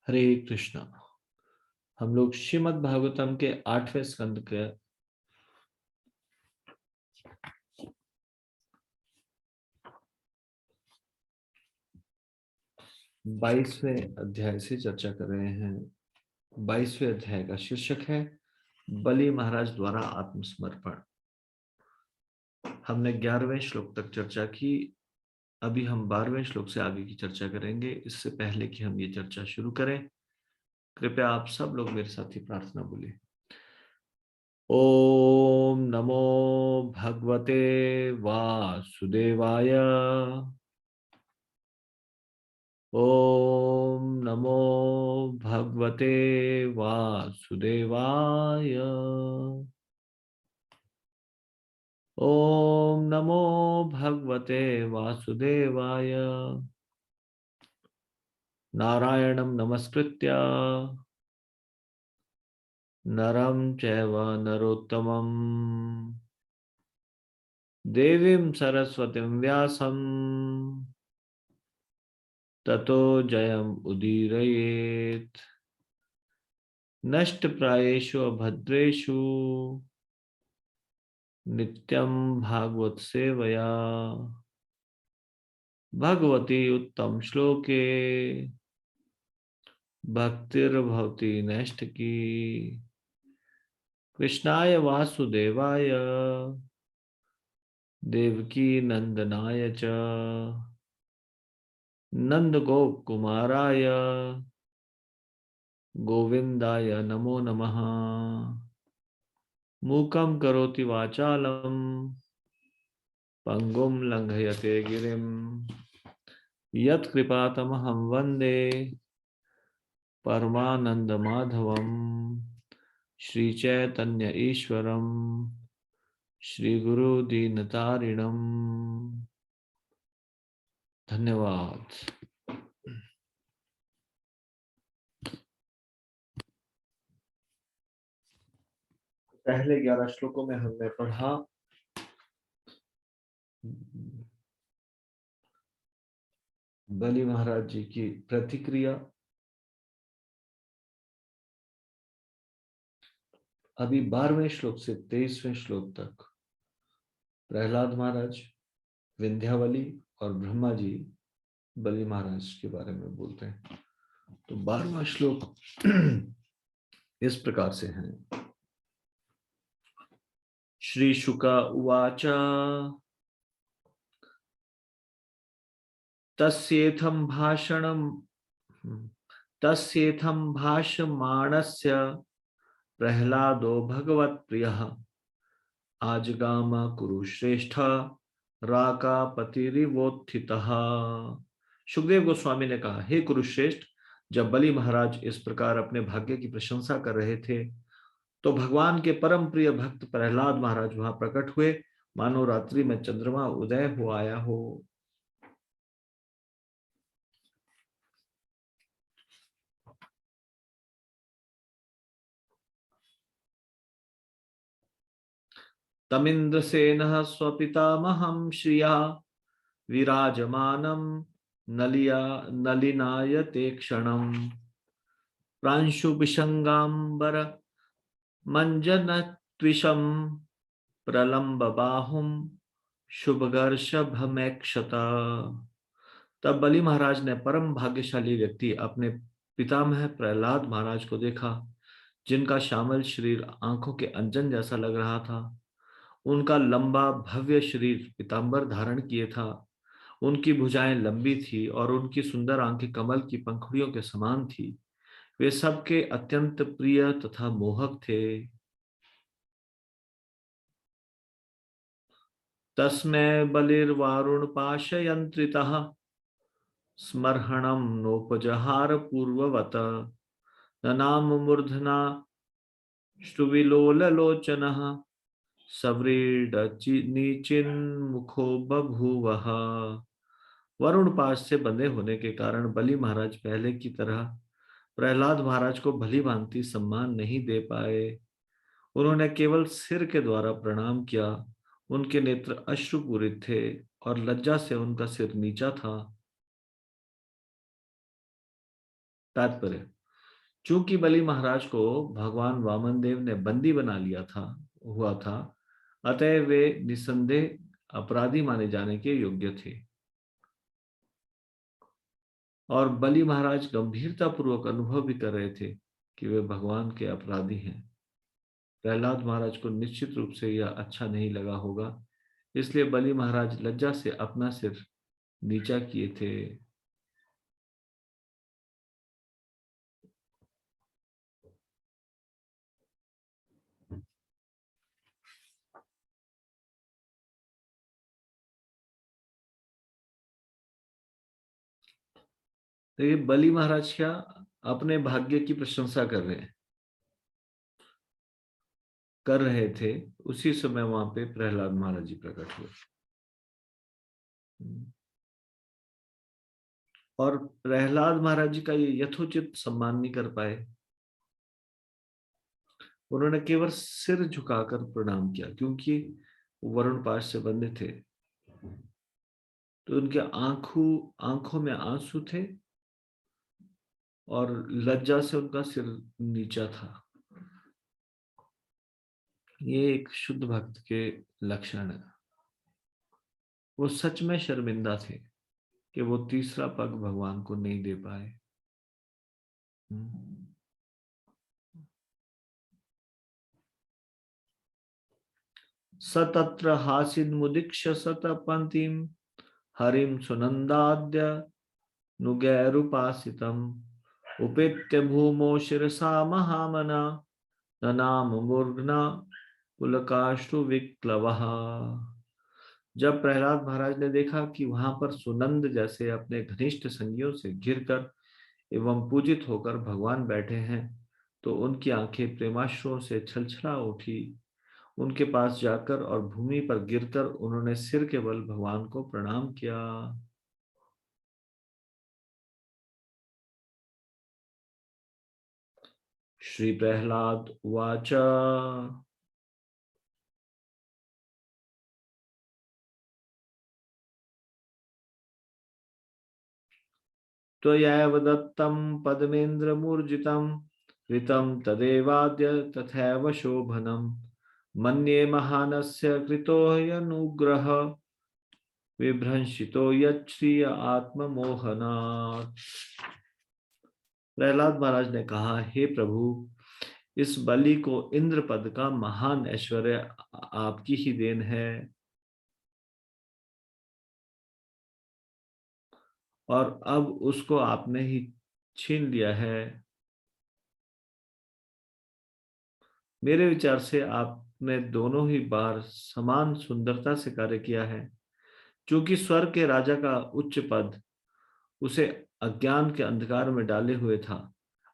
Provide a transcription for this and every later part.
हरे कृष्णा। हम लोग श्रीमद् भागवतम के 8वें स्कंद के 22वें अध्याय से चर्चा कर रहे हैं। 22वें अध्याय का शीर्षक है बलि महाराज द्वारा आत्मसमर्पण। हमने 11वें श्लोक तक चर्चा की। अभी हम 12वें श्लोक से आगे की चर्चा करेंगे। इससे पहले कि हम ये चर्चा शुरू करें, कृपया आप सब लोग मेरे साथ ही प्रार्थना बोलिए। ओम नमो भगवते वासुदेवाय। ओम नमो भगवते वासुदेवाय। ओम नमो भगवते वासुदेवाय। नारायणं नमस्कृत्य नरं चैव नरोत्तमं देवीं सरस्वतीं व्यासं ततो जयम् उदीरयेत्। नष्टप्रायेषु अभद्रेषु नित्यं भागवत सेवया भगवती उत्तम श्लोके भक्तिर्भवति नैष्ठिकी। कृष्णाय वासुदेवाय देवकी नंदनाय च नंदगोप कुमाराय गोविंदाय नमो नमः। मूकं करोति वाचालं पंगुं लंघयते गिरिं यत्कृपातमहं वन्दे परमानन्दमाधवं। श्रीचैतन्य ईश्वरं श्रीगुरु दीनतारिणं। धन्यवाद। पहले 11 श्लोकों में हमने पढ़ा बलि महाराज जी की प्रतिक्रिया। अभी 12वें श्लोक से 23वें श्लोक तक प्रहलाद महाराज, विंध्यावली और ब्रह्मा जी बलि महाराज के बारे में बोलते हैं। तो 12वां श्लोक इस प्रकार से है। श्री शुका उवाच तस्येथं भाषमाणस्य प्रह्लादो भगवत्प्रियः आजगाम कुरुश्रेष्ठ राकापतिरिवोत्थितः। सुखदेव गोस्वामी ने कहा, हे कुरुश्रेष्ठ, जब बलि महाराज इस प्रकार अपने भाग्य की प्रशंसा कर रहे थे तो भगवान के परम प्रिय भक्त प्रहलाद महाराज वहां प्रकट हुए, मानो रात्रि में चंद्रमा उदय हो आया हो। तमिन्द्रसेनः स्वपितामहं श्रिया विराजमानं नलिनायते क्षणम् प्रांशुविशंगांबर मंजनत्विषं प्रलम्ब बाहुम शुभगर्षभमेक्षता। तब बलि महाराज ने परम भाग्यशाली व्यक्ति अपने पितामह प्रहलाद महाराज को देखा, जिनका श्यामल शरीर आंखों के अंजन जैसा लग रहा था। उनका लंबा भव्य शरीर पीतांबर धारण किए था। उनकी भुजाएं लंबी थी और उनकी सुंदर आंखें कमल की पंखुड़ियों के समान थी। वे सबके अत्यंत प्रिय तथा मोहक थे। तस्मै बलिर्वारुण पाशयंत्रितः स्मर्हणं नोपजहार पूर्ववत ननाम मूर्धना श्रुविलोललोचनः सव्रीडचिन्मुखो बभूवः। वरुण पाश से बंधे होने के कारण बलि महाराज पहले की तरह प्रहलाद महाराज को भली भांति सम्मान नहीं दे पाए। उन्होंने केवल सिर के द्वारा प्रणाम किया। उनके नेत्र अश्रुपूरित थे और लज्जा से उनका सिर नीचा था। तात्पर्य, चूंकि बलि महाराज को भगवान वामन देव ने बंदी बना लिया था, अतः वे निसंदेह अपराधी माने जाने के योग्य थे। और बलि महाराज गंभीरता पूर्वक अनुभव भी कर रहे थे कि वे भगवान के अपराधी हैं। प्रहलाद महाराज को निश्चित रूप से यह अच्छा नहीं लगा होगा, इसलिए बलि महाराज लज्जा से अपना सिर नीचा किए थे। तो ये बलि महाराज क्या अपने भाग्य की प्रशंसा कर रहे थे। उसी समय वहां पे प्रहलाद महाराज जी प्रकट हुए। और प्रहलाद महाराज जी का ये यथोचित सम्मान नहीं कर पाए। उन्होंने केवल सिर झुकाकर प्रणाम किया, क्योंकि वरुण पाश से बंधे थे, तो उनके आंखों में आंसू थे और लज्जा से उनका सिर नीचा था। ये एक शुद्ध भक्त के लक्षण है। वो सच में शर्मिंदा थे कि वो तीसरा पग भगवान को नहीं दे पाए। सतत्र हासिन मुदीक्ष सतपंथिम हरिम सुनंदाद्य नुगैरुपासितम उपेत्य भूमो शिरसा महामना ननाम मूर्घना पुलकाश्रु विक्लवः। जब प्रहलाद महाराज ने देखा कि वहां पर सुनंद जैसे अपने घनिष्ठ संगियों से घिरकर एवं पूजित होकर भगवान बैठे हैं, तो उनकी आंखें प्रेमाश्रुओं से छलछला उठी। उनके पास जाकर और भूमि पर गिरकर उन्होंने सिर के बल भगवान को प्रणाम किया। श्री प्रहलाद उवाच। त्वयैव दत्तं पद्मेन्द्रमूर्जितं कृतं तदेवाद्य तथैव शोभनम् मन्ये महानस्य कृतो ह्यनुग्रह विभ्रंशितो यच्छ्रिय आत्ममोहनात्। प्रहलाद महाराज ने कहा, हे प्रभु, इस बलि को इंद्र पद का महान ऐश्वर्य आपकी ही देन है, और अब उसको आपने ही छीन लिया है। मेरे विचार से आपने दोनों ही बार समान सुंदरता से कार्य किया है। क्योंकि स्वर्ग के राजा का उच्च पद उसे अज्ञान के अंधकार में डाले हुए था,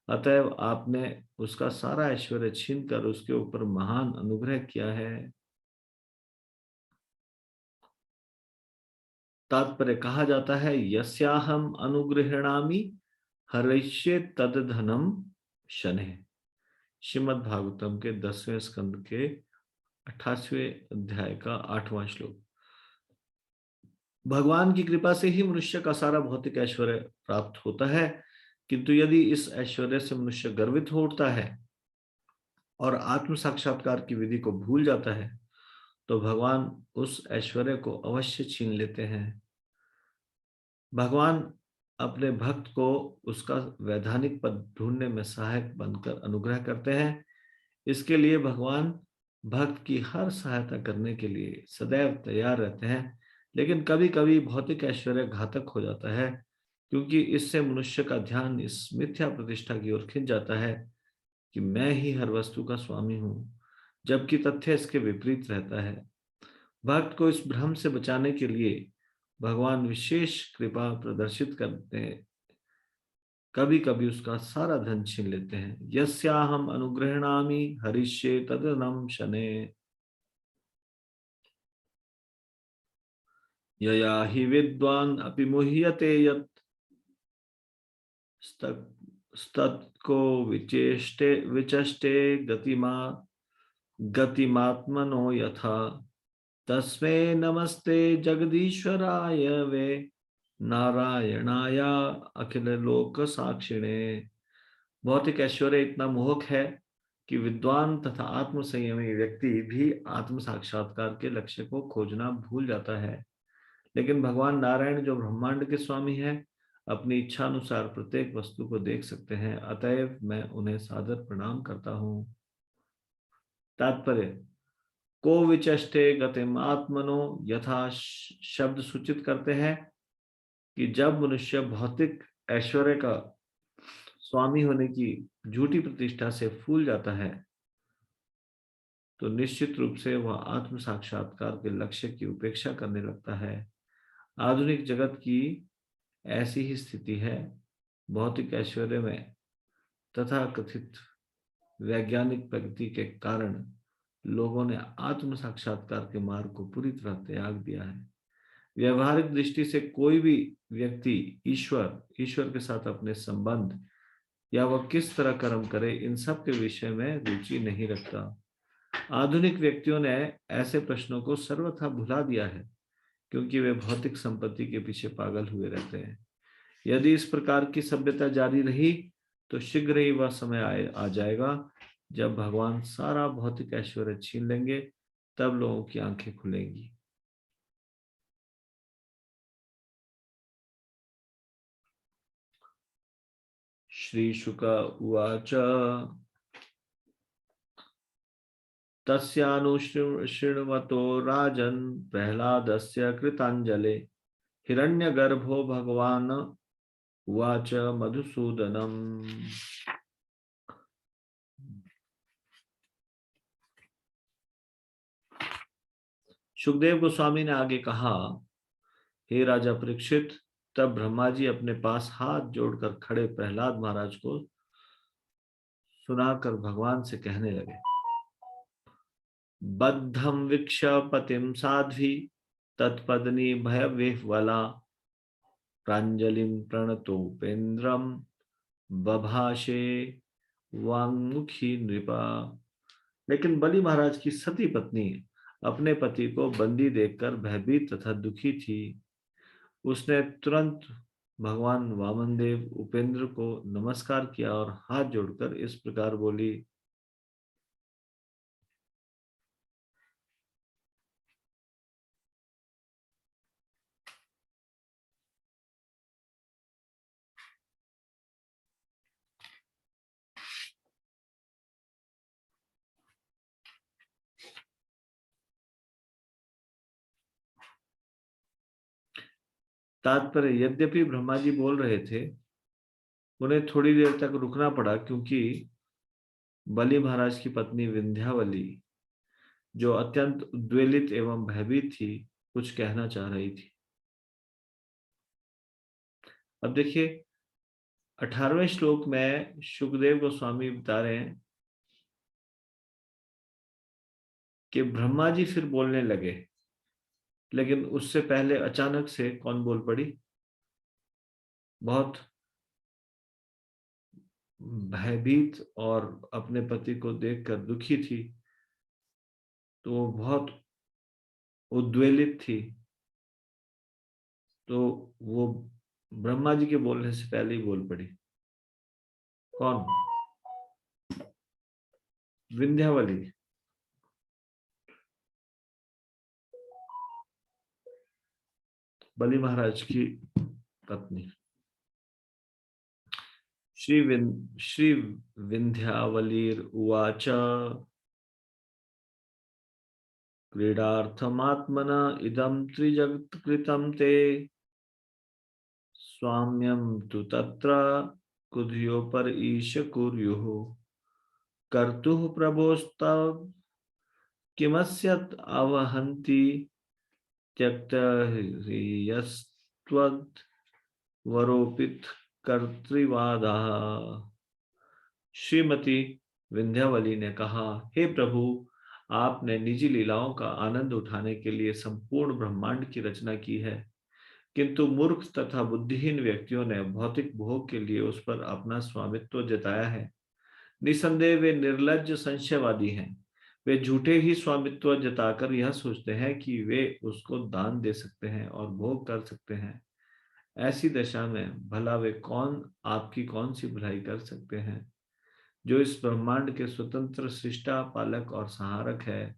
अतएव आपने उसका सारा ऐश्वर्य छीनकर उसके ऊपर महान अनुग्रह किया है। तात्पर्य कहा जाता है, यस्याहम अनुगृहणामि हरिष्ये तद धनम शनैः। श्रीमद् भागवतम के 10वें स्कंद के 28वें अध्याय का 8वां श्लोक। भगवान की कृपा से ही मनुष्य का सारा भौतिक ऐश्वर्य प्राप्त होता है, किंतु यदि इस ऐश्वर्य से मनुष्य गर्वित हो उठता है और आत्म साक्षात्कार की विधि को भूल जाता है, तो भगवान उस ऐश्वर्य को अवश्य छीन लेते हैं। भगवान अपने भक्त को उसका वैधानिक पद ढूंढने में सहायक बनकर अनुग्रह करते हैं। इसके लिए भगवान भक्त की हर सहायता करने के लिए सदैव तैयार रहते हैं। लेकिन कभी कभी भौतिक ऐश्वर्य घातक हो जाता है, क्योंकि इससे मनुष्य का ध्यान इस मिथ्या प्रतिष्ठा की ओर खिंच जाता है कि मैं ही हर वस्तु का स्वामी हूं, जबकि तथ्य इसके विपरीत रहता है। भक्त को इस भ्रम से बचाने के लिए भगवान विशेष कृपा प्रदर्शित करते हैं। कभी कभी उसका सारा धन छीन लेते हैं। यस्याहम अनुगृह्णामि हरिष्ये तदनं शनैः। यया हि विद्वान् अपि मुह्यते यत् स्तत्को विचष्टे गतिमात्मनो यथा तस्मै नमस्ते जगदीश्वराय वे नारायणाय अखिल लोक साक्षिणे। भौतिक ऐश्वर्य इतना मोहक है कि विद्वान तथा आत्म संयमी व्यक्ति भी आत्म साक्षात्कार के लक्ष्य को खोजना भूल जाता है। लेकिन भगवान नारायण जो ब्रह्मांड के स्वामी हैं, अपनी इच्छा अनुसार प्रत्येक वस्तु को देख सकते हैं। अतएव मैं उन्हें सादर प्रणाम करता हूँ। तात्पर्य, को विचष्टे गतिम आत्मनो यथा शब्द सूचित करते हैं कि जब मनुष्य भौतिक ऐश्वर्य का स्वामी होने की झूठी प्रतिष्ठा से फूल जाता है, तो निश्चित रूप से वह आत्म साक्षात्कार के लक्ष्य की उपेक्षा करने लगता है। आधुनिक जगत की ऐसी ही स्थिति है। भौतिक ऐश्वर्य में तथा कथित वैज्ञानिक प्रगति के कारण लोगों ने आत्म साक्षात्कार के मार्ग को पूरी तरह त्याग दिया है। व्यवहारिक दृष्टि से कोई भी व्यक्ति ईश्वर के साथ अपने संबंध या वह किस तरह कर्म करे, इन सब के विषय में रुचि नहीं रखता। आधुनिक व्यक्तियों ने ऐसे प्रश्नों को सर्वथा भुला दिया है, क्योंकि वे भौतिक संपत्ति के पीछे पागल हुए रहते हैं। यदि इस प्रकार की सभ्यता जारी रही तो शीघ्र ही वह समय आ जाएगा जब भगवान सारा भौतिक ऐश्वर्य छीन लेंगे, तब लोगों की आंखें खुलेंगी। श्री शुक उवाच तस्यानुशृण्वतो राजन् प्रह्लादस्य कृताञ्जले हिरण्यगर्भो भगवान् उवाच मधुसूदनम्। सुखदेव गोस्वामी ने आगे कहा, हे राजा परीक्षित, तब ब्रह्मा जी अपने पास हाथ जोड़कर खड़े प्रहलाद महाराज को सुनाकर भगवान से कहने लगे, बद्धम वीक्ष पतिम साध्वी तत्पदनी भयविह्वला प्रांजलिम प्रणतोपेन्द्रम बभाषे वांगमुखी नृपा। लेकिन बलि महाराज की सती पत्नी अपने पति को बंदी देखकर भयभीत तथा दुखी थी। उसने तुरंत भगवान वामनदेव उपेंद्र को नमस्कार किया और हाथ जोड़कर इस प्रकार बोली, तात्पर्य, यद्यपि ब्रह्मा जी बोल रहे थे, उन्हें थोड़ी देर तक रुकना पड़ा, क्योंकि बलि महाराज की पत्नी विंध्यावली, जो अत्यंत उद्वेलित एवं भयभीत थी, कुछ कहना चाह रही थी। अब देखिए, 18वें श्लोक में सुखदेव गोस्वामी बता रहे हैं कि ब्रह्मा जी फिर बोलने लगे, लेकिन उससे पहले अचानक से कौन बोल पड़ी? बहुत भयभीत और अपने पति को देखकर दुखी थी, तो वो बहुत उद्वेलित थी। तो वो ब्रह्मा जी के बोलने से पहले ही बोल पड़ी। कौन? विंध्यावली। बलि महाराज की पत्नी। श्री विंध्यावलीर उवाच क्रीडार्थमात्मना इदं त्रिजगत्कृतं ते स्वाम्यं तु तत्र कुध्योपर ईश कुर्युः कर्तुः प्रभोस्तव किमस्यत् आवहन्ति त्यक्तह्रियस्त्वद् वरोपित कर्तृवादाः। श्रीमती विंध्यावली ने कहा, हे प्रभु, आपने निजी लीलाओं का आनंद उठाने के लिए संपूर्ण ब्रह्मांड की रचना की है, किंतु मूर्ख तथा बुद्धिहीन व्यक्तियों ने भौतिक भोग के लिए उस पर अपना स्वामित्व जताया है। निसंदेह वे निर्लज्ज संशयवादी हैं। वे झूठे ही स्वामित्व जताकर यह सोचते हैं कि वे उसको दान दे सकते हैं और भोग कर सकते हैं। ऐसी दशा में भला वे आपकी कौन सी भलाई कर सकते हैं? जो इस ब्रह्मांड के स्वतंत्र सृष्टा, पालक और सहारक है।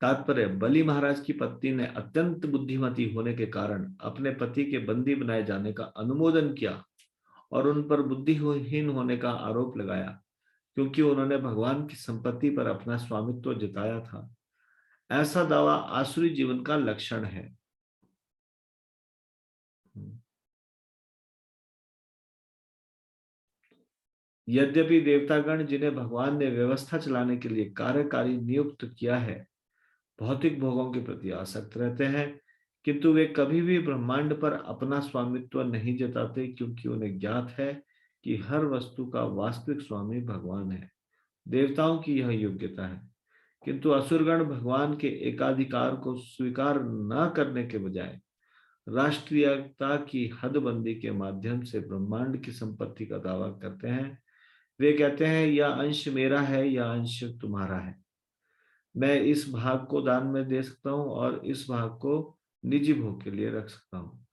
तात्पर्य, बलि महाराज की पत्नी ने अत्यंत बुद्धिमती होने के कारण अपने पति के बंदी बनाए जाने का अनुमोदन किया और उन पर बुद्धिहीन होने का आरोप लगाया, क्योंकि उन्होंने भगवान की संपत्ति पर अपना स्वामित्व जताया था। ऐसा दावा आसुरी जीवन का लक्षण है। यद्यपि देवतागण, जिन्हें भगवान ने व्यवस्था चलाने के लिए कार्यकारी नियुक्त किया है, भौतिक भोगों के प्रति आसक्त रहते हैं, किंतु वे कभी भी ब्रह्मांड पर अपना स्वामित्व नहीं जताते, क्योंकि उन्हें ज्ञात है कि हर वस्तु का वास्तविक स्वामी भगवान है। देवताओं की यह योग्यता है, किंतु असुरगण भगवान के एकाधिकार को स्वीकार न करने के बजाय राष्ट्रीयता की हदबंदी के माध्यम से ब्रह्मांड की संपत्ति का दावा करते हैं। वे कहते हैं, यह अंश मेरा है, यह अंश तुम्हारा है। मैं इस भाग को दान में दे सकता हूँ और इस भाग को निजी भोग के लिए रख सकता हूँ।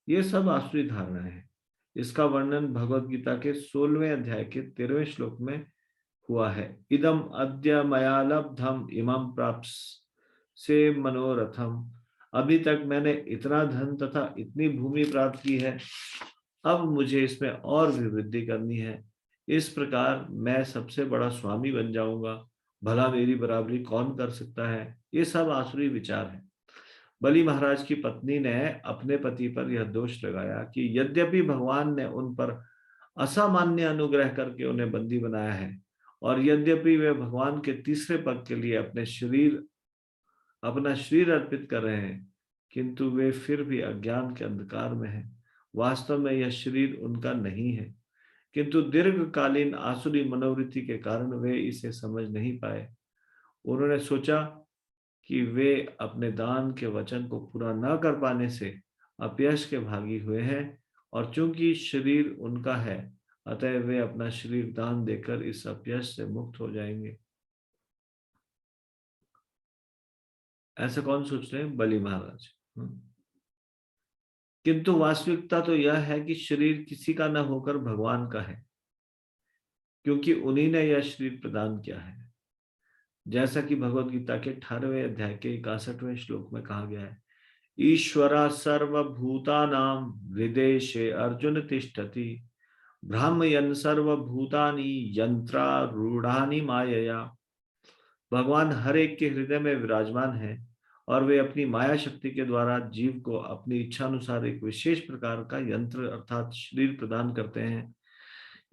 ये सब आसुरी धारणाएं हैं। इसका वर्णन भगवत गीता के 16वें अध्याय के 13वें श्लोक में हुआ है। इदम अद्य मया लब्धम इमं प्राप्स से मनोरथम। अभी तक मैंने इतना धन तथा इतनी भूमि प्राप्त की है, अब मुझे इसमें और भी वृद्धि करनी है। इस प्रकार मैं सबसे बड़ा स्वामी बन जाऊंगा। भला मेरी बराबरी कौन कर सकता है? ये सब आसुरी विचार है। बलि महाराज की पत्नी ने अपने पति पर यह दोष लगाया कि यद्यपि भगवान ने उन पर असामान्य अनुग्रह करके उन्हें बंदी बनाया है और यद्यपि वे भगवान के तीसरे पद के लिए अपना शरीर अर्पित कर रहे हैं, किंतु वे फिर भी अज्ञान के अंधकार में हैं। वास्तव में यह शरीर उनका नहीं है, किंतु दीर्घकालीन आसुरी मनोवृत्ति के कारण वे इसे समझ नहीं पाए। उन्होंने सोचा कि वे अपने दान के वचन को पूरा न कर पाने से अपयश के भागी हुए हैं, और चूंकि शरीर उनका है, अतः वे अपना शरीर दान देकर इस अपयश से मुक्त हो जाएंगे। ऐसा कौन सोच रहे हैं? बलि महाराज। किंतु वास्तविकता तो यह है कि शरीर किसी का न होकर भगवान का है, क्योंकि उन्हीं ने यह शरीर प्रदान किया है। जैसा कि भगवत गीता के 18वें अध्याय के 61वें श्लोक में कहा गया है, ईश्वरा सर्वभूतानां हृदेशे अर्जुन तिष्ठति भ्रामयन् सर्वभूतानि यंत्रारूढ़ानि मायया। भगवान हर एक के हृदय में विराजमान है और वे अपनी माया शक्ति के द्वारा जीव को अपनी इच्छा अनुसार एक विशेष प्रकार का यंत्र अर्थात शरीर प्रदान करते हैं।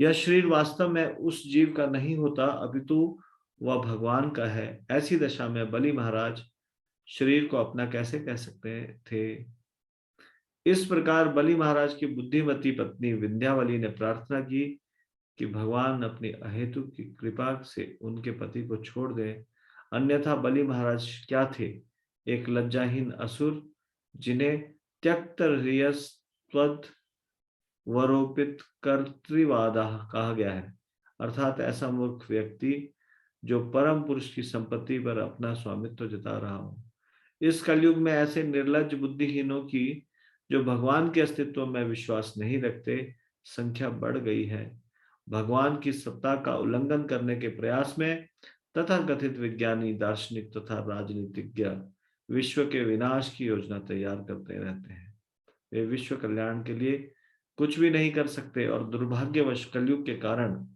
यह शरीर वास्तव में उस जीव का नहीं होता, अपितु वह भगवान का है। ऐसी दशा में बलि महाराज शरीर को अपना कैसे कह सकते थे? इस प्रकार बलि महाराज की बुद्धिमती पत्नी विंध्यावली ने प्रार्थना की कि भगवान अपनी अहेतु की कृपा से उनके पति को छोड़ दें, अन्यथा बलि महाराज क्या थे? एक लज्जाहीन असुर, जिन्हें त्यक्त वरोपित कर्तृवादा कहा गया है, अर्थात ऐसा मूर्ख व्यक्ति जो परम पुरुष की संपत्ति पर अपना स्वामित्व जता रहा हो। इस कलयुग में ऐसे निर्लज्ज बुद्धिहीनों की, जो भगवान के अस्तित्व में विश्वास नहीं रखते, संख्या बढ़ गई है। भगवान की सत्ता का उल्लंघन करने के प्रयास में तथाकथित विज्ञानी, दार्शनिक तथा राजनीतिज्ञ विश्व के विनाश की योजना तैयार करते रहते हैं। वे विश्व कल्याण के लिए कुछ भी नहीं कर सकते और दुर्भाग्यवश कलयुग के कारण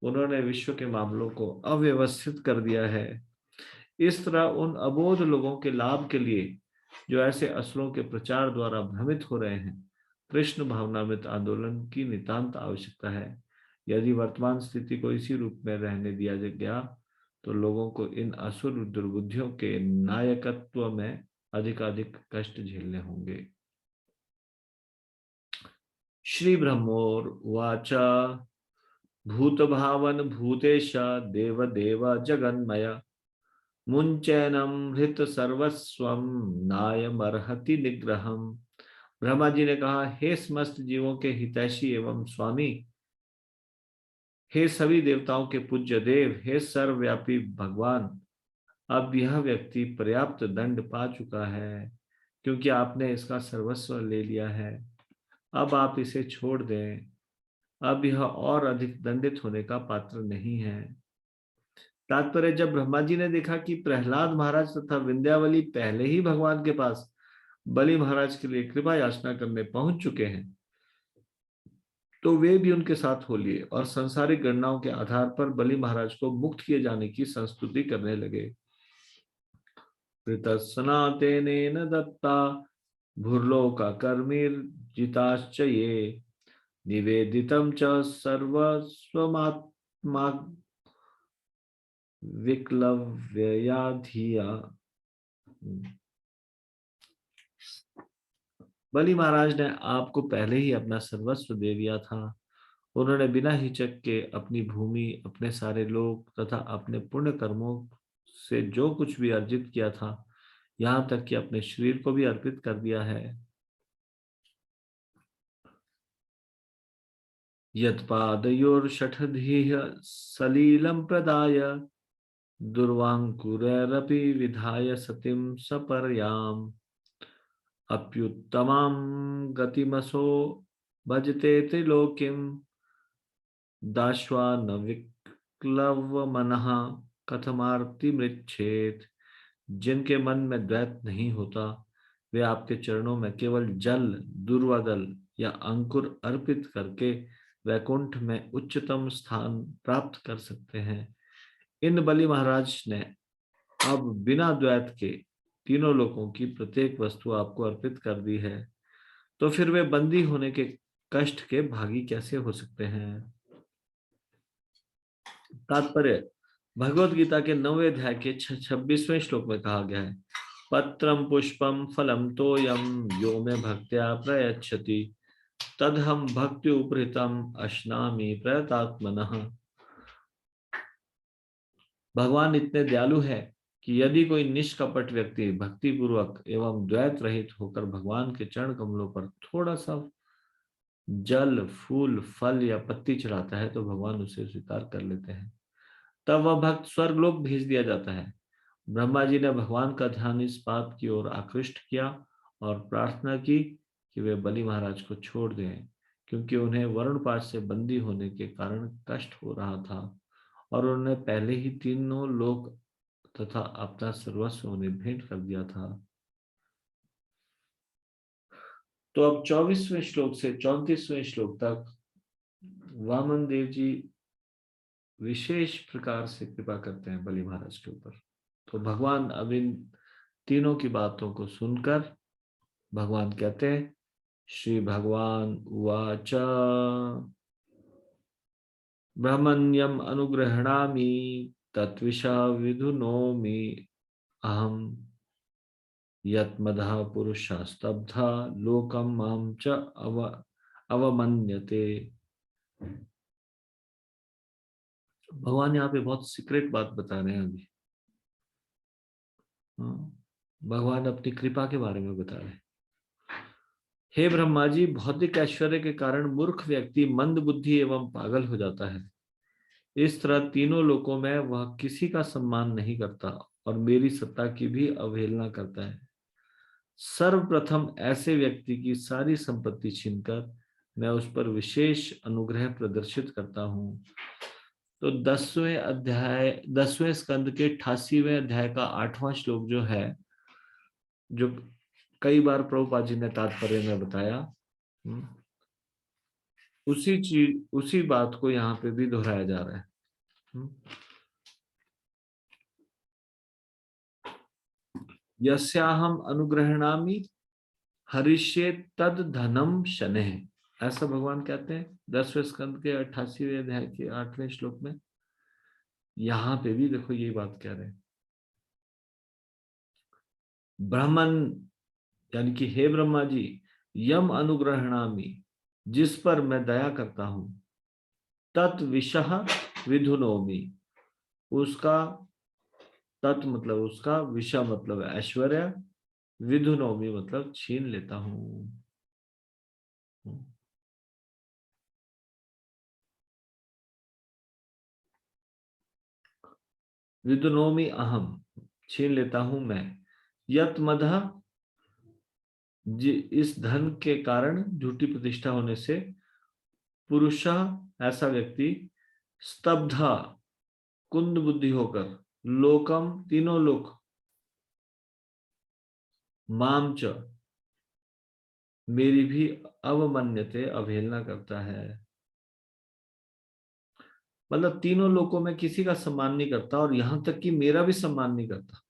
उन्होंने विश्व के मामलों को अव्यवस्थित कर दिया है। इस तरह उन अबोध लोगों के लाभ के लिए, जो ऐसे असुरों के प्रचार द्वारा भ्रमित हो रहे हैं, कृष्ण भावनामृत आंदोलन की नितांत आवश्यकता है। यदि वर्तमान स्थिति को इसी रूप में रहने दिया गया, तो लोगों को इन असुर दुर्बुद्धियों के नायकत्व में अधिकाधिक कष्ट झेलने होंगे। श्री ब्रह्मोर्वाच भूतभावन भूतेश देवदेव जगन्मय मुंचैनम हृत सर्वस्वम नायमर्हति निग्रहम। ब्रह्मा जी ने कहा, हे समस्त जीवों के हितैषी एवं स्वामी, हे सभी देवताओं के पूज्य देव, हे सर्वव्यापी भगवान, अब यह व्यक्ति पर्याप्त दंड पा चुका है, क्योंकि आपने इसका सर्वस्व ले लिया है। अब आप इसे छोड़ दें, अब यह और अधिक दंडित होने का पात्र नहीं है। तात्पर्य, जब ब्रह्मा जी ने देखा कि प्रहलाद महाराज तथा विंध्यावली पहले ही भगवान के पास बलि महाराज के लिए कृपा याचना करने पहुंच चुके हैं, तो वे भी उनके साथ हो लिए और संसारिक गणनाओं के आधार पर बलि महाराज को मुक्त किए जाने की संस्तुति करने लगे। कृतस्नातेनेन दत्ता भूर्लोककर्मिर्जिताश्च ये निवेदितं च सर्वस्वमात्मा विक्लव्यया धिया। बलि महाराज ने आपको पहले ही अपना सर्वस्व दे दिया था। उन्होंने बिना हिचक के अपनी भूमि, अपने सारे लोग तथा अपने पुण्य कर्मों से जो कुछ भी अर्जित किया था, यहाँ तक कि अपने शरीर को भी अर्पित कर दिया है। यत्पादयोर्षठधिः सलीलं प्रदाय दुर्वांकुरैरपि विधाय सतीं सपर्याम् अप्युत्तमां गतिमसो भजते त्रिलोकीं दाश्वा न विक्लवमनः कथमार्तिमृच्छेत्। जिनके मन में द्वैत नहीं होता, वे आपके चरणों में केवल जल, दुर्वादल या अंकुर अर्पित करके वैकुंठ में उच्चतम स्थान प्राप्त कर सकते हैं। इन बलि महाराज ने अब बिना द्वैत के तीनों लोकों की प्रत्येक वस्तु आपको अर्पित कर दी है, तो फिर वे बंदी होने के कष्ट के भागी कैसे हो सकते हैं। तात्पर्य, भगवत गीता के 9वें अध्याय के 26वें श्लोक में कहा गया है, पत्रम पुष्पम फलम तोयम यो में भक्त्या प्रयच्छति तदहम भक्ति उपहृतम अश्नामि प्रयतात्मनः। भगवान इतने दयालु है कि यदि कोई निष्कपट व्यक्ति भक्ति पूर्वक एवं द्वैत रहित होकर भगवान के चरण कमलों पर थोड़ा सा जल, फूल, फल या पत्ती चढ़ाता है, तो भगवान उसे स्वीकार कर लेते हैं। तब वह भक्त स्वर्गलोक भेज दिया जाता है। ब्रह्मा जी ने भगवान का ध्यान इस बात की ओर आकृष्ट किया और प्रार्थना की कि वे बलि महाराज को छोड़ दें, क्योंकि उन्हें वरुणपाश से बंदी होने के कारण कष्ट हो रहा था और उन्होंने पहले ही तीनों लोक तथा अपना सर्वस्व उन्हें भेंट कर दिया था। तो अब 24वें श्लोक से 34वें श्लोक तक वामन देव जी विशेष प्रकार से कृपा करते हैं बलि महाराज के ऊपर। तो भगवान अब इन तीनों की बातों को सुनकर भगवान कहते हैं, श्री भगवान उवाच ब्रह्मण्यम अनुग्रहणामि तत्विषा विधुनोमि अहम यत्मदः पुरुषस्तब्धा लोकम मां च अवमन्यते। भगवान यहाँ पे बहुत सीक्रेट बात बता रहे हैं अभी। भगवान अपनी कृपा के बारे में बता रहे हैं। हे ब्रह्मा जी, भौतिक ऐश्वर्य के कारण मूर्ख व्यक्ति मंद बुद्धि एवं पागल हो जाता है। इस तरह तीनों लोकों में वह किसी का सम्मान नहीं करता और मेरी सत्ता की भी अवहेलना करता है। सर्वप्रथम ऐसे व्यक्ति की सारी संपत्ति छीनकर मैं उस पर विशेष अनुग्रह प्रदर्शित करता हूँ। तो 10वें स्कंद के 88वें अध्याय का 8वां श्लोक जो है, जो कई बार प्रभुपाद जी ने तात्पर्य में बताया, उसी बात को यहाँ पे भी दोहराया जा रहा है। यस्याहम अनुग्रहणामि हरिष्ये तद धनम शनैः, ऐसा भगवान कहते हैं 10वें स्कंद के 88वें अध्याय के 8वें श्लोक में। यहाँ पे भी देखो यही बात कह रहे हैं। ब्राह्मण यानी कि हे ब्रह्मा जी, यम अनुग्रहणामि, जिस पर मैं दया करता हूं, तत् विषः विधुनोमि, उसका तत् मतलब उसका, विषय मतलब ऐश्वर्य, विधुनोमि मतलब छीन लेता हूं। विधुनोमि अहम, छीन लेता हूं मैं। यत मदः इस धन के कारण झूठी प्रतिष्ठा होने से पुरुषः ऐसा व्यक्ति स्तब्धा कुंद बुद्धि होकर लोकम तीनों लोक माम च मेरी भी अवमन्यते अवहेलना करता है। मतलब तीनों लोकों में किसी का सम्मान नहीं करता और यहां तक कि मेरा भी सम्मान नहीं करता।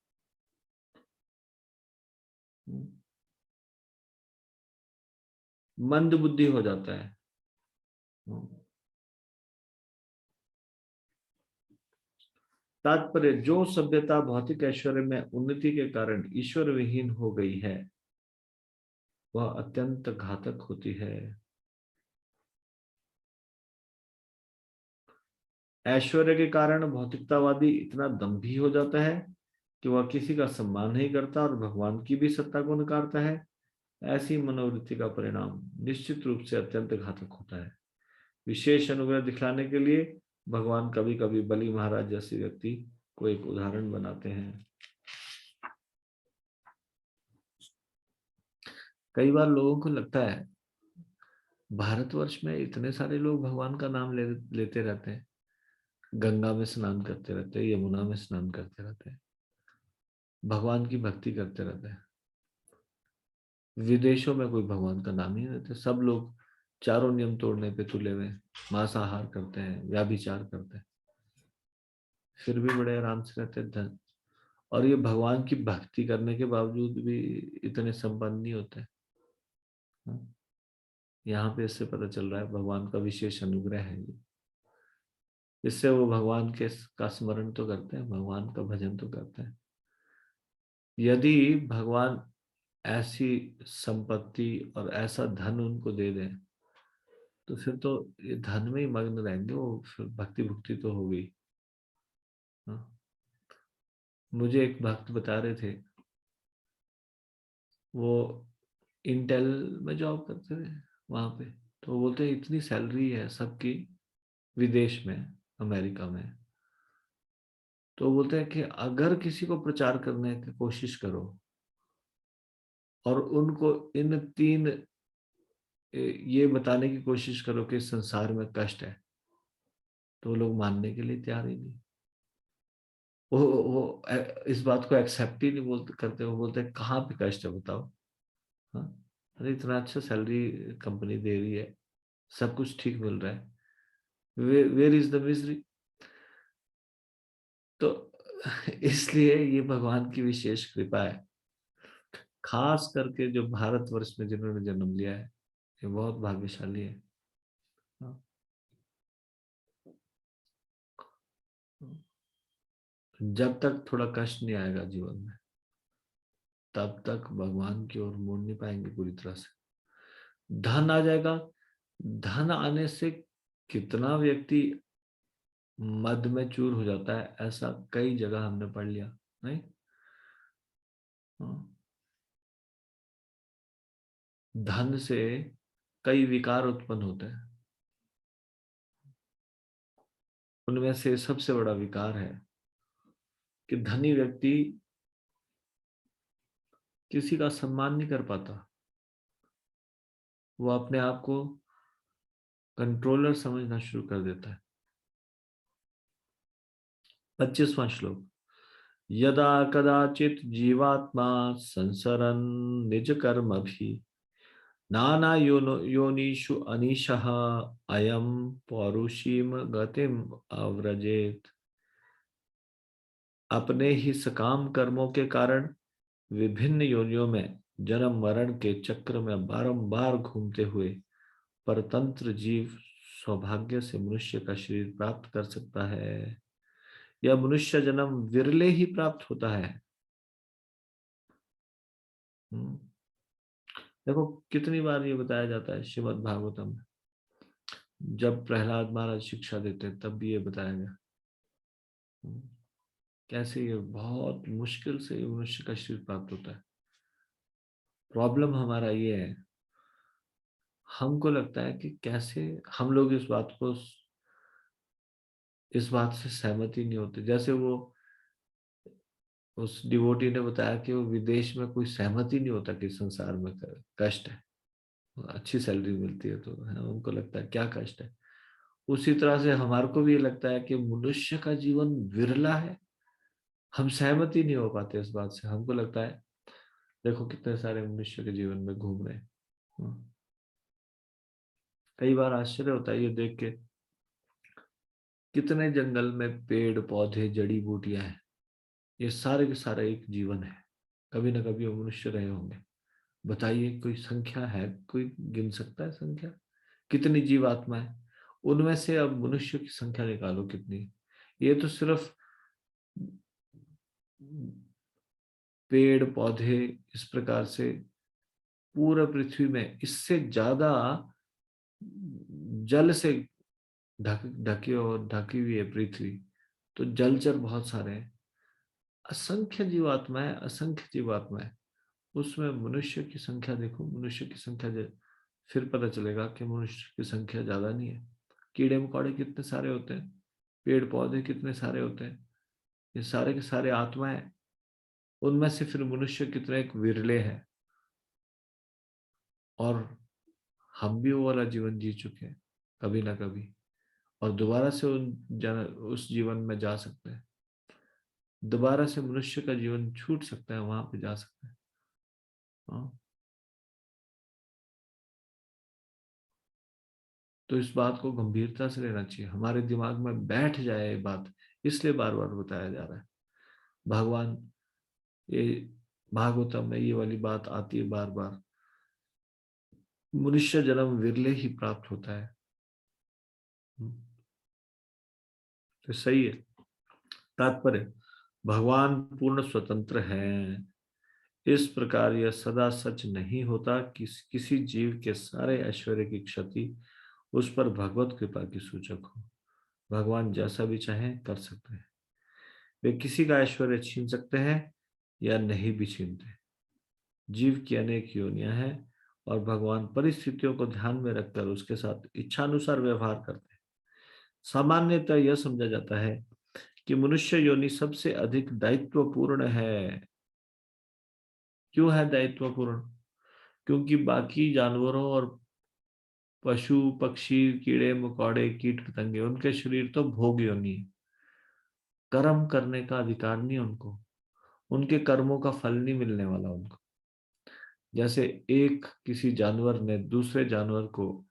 मंद बुद्धि हो जाता है। तात्पर्य जो सभ्यता भौतिक ऐश्वर्य में उन्नति के कारण ईश्वर विहीन हो गई है वह अत्यंत घातक होती है। ऐश्वर्य के कारण भौतिकतावादी इतना दंभी हो जाता है कि वह किसी का सम्मान नहीं करता और भगवान की भी सत्ता को नकारता है। ऐसी मनोवृत्ति का परिणाम निश्चित रूप से अत्यंत घातक होता है। विशेष अनुग्रह दिखलाने के लिए भगवान कभी कभी बलि महाराज जैसे व्यक्ति को एक उदाहरण बनाते हैं। कई बार लोगों को लगता है भारतवर्ष में इतने सारे लोग भगवान का नाम लेते रहते हैं, गंगा में स्नान करते रहते हैं, यमुना में स्नान करते रहते हैं, भगवान की भक्ति करते रहते हैं। विदेशों में कोई भगवान का नाम ही नहीं लेते। सब लोग चारों नियम तोड़ने पे तुले हुए, मांसाहार करते हैं, व्याभिचार करते हैं, फिर भी बड़े आराम से रहते हैं। धन और ये भगवान की भक्ति करने के बावजूद भी इतने संपन्न नहीं होते। हाँ? यहाँ पे इससे पता चल रहा है भगवान का विशेष अनुग्रह है ये। इससे वो भगवान के का स्मरण तो करते हैं, भगवान का भजन तो करते हैं। यदि भगवान ऐसी संपत्ति और ऐसा धन उनको दे दें तो फिर तो ये धन में ही मग्न रहेंगे वो, फिर भक्ति भुक्ति तो होगी। हाँ? मुझे एक भक्त बता रहे थे, वो इंटेल में जॉब करते थे वहां पे। तो वो बोलते हैं इतनी सैलरी है सबकी विदेश में, अमेरिका में। तो बोलते हैं कि अगर किसी को प्रचार करने की कोशिश करो और उनको इन तीन ये बताने की कोशिश करो कि संसार में कष्ट है तो लोग मानने के लिए तैयार ही नहीं। इस बात को एक्सेप्ट ही नहीं बोलते करते। वो बोलते हैं कहाँ पे कष्ट है बताओ। हाँ, अरे इतना अच्छा सैलरी कंपनी दे रही है, सब कुछ ठीक मिल रहा है, वेयर इज द मिजरी। तो इसलिए ये भगवान की विशेष कृपा है, खास करके जो भारतवर्ष में जिन्होंने जन्म लिया है ये बहुत भाग्यशाली है। हाँ। जब तक थोड़ा कष्ट नहीं आएगा जीवन में तब तक भगवान की ओर मुड़ नहीं पाएंगे पूरी तरह से। धन आ जाएगा, धन आने से कितना व्यक्ति मद में चूर हो जाता है, ऐसा कई जगह हमने पढ़ लिया नहीं। हाँ। धन से कई विकार उत्पन्न होते हैं, उनमें से सबसे बड़ा विकार है कि धनी व्यक्ति किसी का सम्मान नहीं कर पाता। वो अपने आप को कंट्रोलर समझना शुरू कर देता है। 25वां श्लोक। यदा कदाचित जीवात्मा संसरन निज कर्म भी नाना योनिषु अनिशः अयम पौरुषीम गतिम अव्रजेत। अपने ही सकाम कर्मों के कारण विभिन्न योनियों में जन्म मरण के चक्र में बारंबार घूमते हुए परतंत्र जीव सौभाग्य से मनुष्य का शरीर प्राप्त कर सकता है। यह मनुष्य जन्म विरले ही प्राप्त होता है। हम्म। देखो कितनी बार ये बताया जाता है श्रीमद् भागवतम में, जब प्रहलाद महाराज शिक्षा देते हैं तब भी ये बताया गया। हम्म। कैसे ये बहुत मुश्किल से ये मनुष्य का शरीर प्राप्त होता है। प्रॉब्लम हमारा ये है, हमको लगता है कि कैसे हम लोग इस बात से सहमति नहीं होते। जैसे वो उस डिवोटी ने बताया कि वो विदेश में कोई सहमति नहीं होता कि संसार में कष्ट है, अच्छी सैलरी मिलती है तो है, उनको लगता है क्या कष्ट है। उसी तरह से हमारे को भी ये लगता है कि मनुष्य का जीवन विरला है, हम सहमति नहीं हो पाते इस बात से। हमको लगता है देखो कितने सारे मनुष्य के जीवन में घूम रहे हैं। कई बार आश्चर्य होता है ये देख के, कितने जंगल में पेड़ पौधे जड़ी बूटियां हैं, ये सारे के सारे एक जीवन है, कभी ना कभी वो मनुष्य रहे होंगे। बताइए कोई संख्या है, कोई गिन सकता है संख्या, कितनी जीवात्मा है उनमें से? अब मनुष्य की संख्या निकालो कितनी। ये तो सिर्फ पेड़ पौधे इस प्रकार से पूरा पृथ्वी में, इससे ज्यादा जल से ढकी और ढकी हुई है पृथ्वी, तो जलचर बहुत सारे हैं, असंख्य जीवात्माएं, असंख्य जीवात्माएं। उसमें मनुष्य की संख्या देखो, मनुष्य की संख्या फिर पता चलेगा कि मनुष्य की संख्या ज्यादा नहीं है। कीड़े मकोड़े कितने सारे होते हैं, पेड़ पौधे कितने सारे होते हैं, ये सारे के सारे आत्माएं, उनमें से फिर मनुष्य कितने एक विरले हैं। और हम भी वो वाला जीवन जी चुके हैं कभी ना कभी, और दोबारा से उस जीवन में जा सकते हैं। दोबारा से मनुष्य का जीवन छूट सकता है, वहां पे जा सकते हैं। हाँ। तो इस बात को गंभीरता से लेना चाहिए, हमारे दिमाग में बैठ जाए ये बात, इसलिए बार बार बताया जा रहा है। भगवान, ये भागवतम में ये वाली बात आती है बार बार, मनुष्य जन्म विरले ही प्राप्त होता है। तो सही है। तात्पर्य, भगवान पूर्ण स्वतंत्र हैं, इस प्रकार यह सदा सच नहीं होता कि किसी जीव के सारे ऐश्वर्य की क्षति उस पर भगवत कृपा की सूचक हो। भगवान जैसा भी चाहे कर सकते हैं, वे किसी का ऐश्वर्य छीन सकते हैं या नहीं भी छीनते। जीव की अनेक योनियां हैं और भगवान परिस्थितियों को ध्यान में रखकर उसके साथ इच्छानुसार व्यवहार करते हैं। सामान्यतः यह समझा जाता है कि मनुष्य योनि सबसे अधिक दायित्वपूर्ण है। क्यों है दायित्वपूर्ण? क्योंकि बाकी जानवरों और पशु पक्षी कीड़े मकोड़े कीट पतंगे, उनके शरीर तो भोग योनि है, कर्म करने का अधिकार नहीं उनको, उनके कर्मों का फल नहीं मिलने वाला उनको। जैसे एक किसी जानवर ने दूसरे जानवर को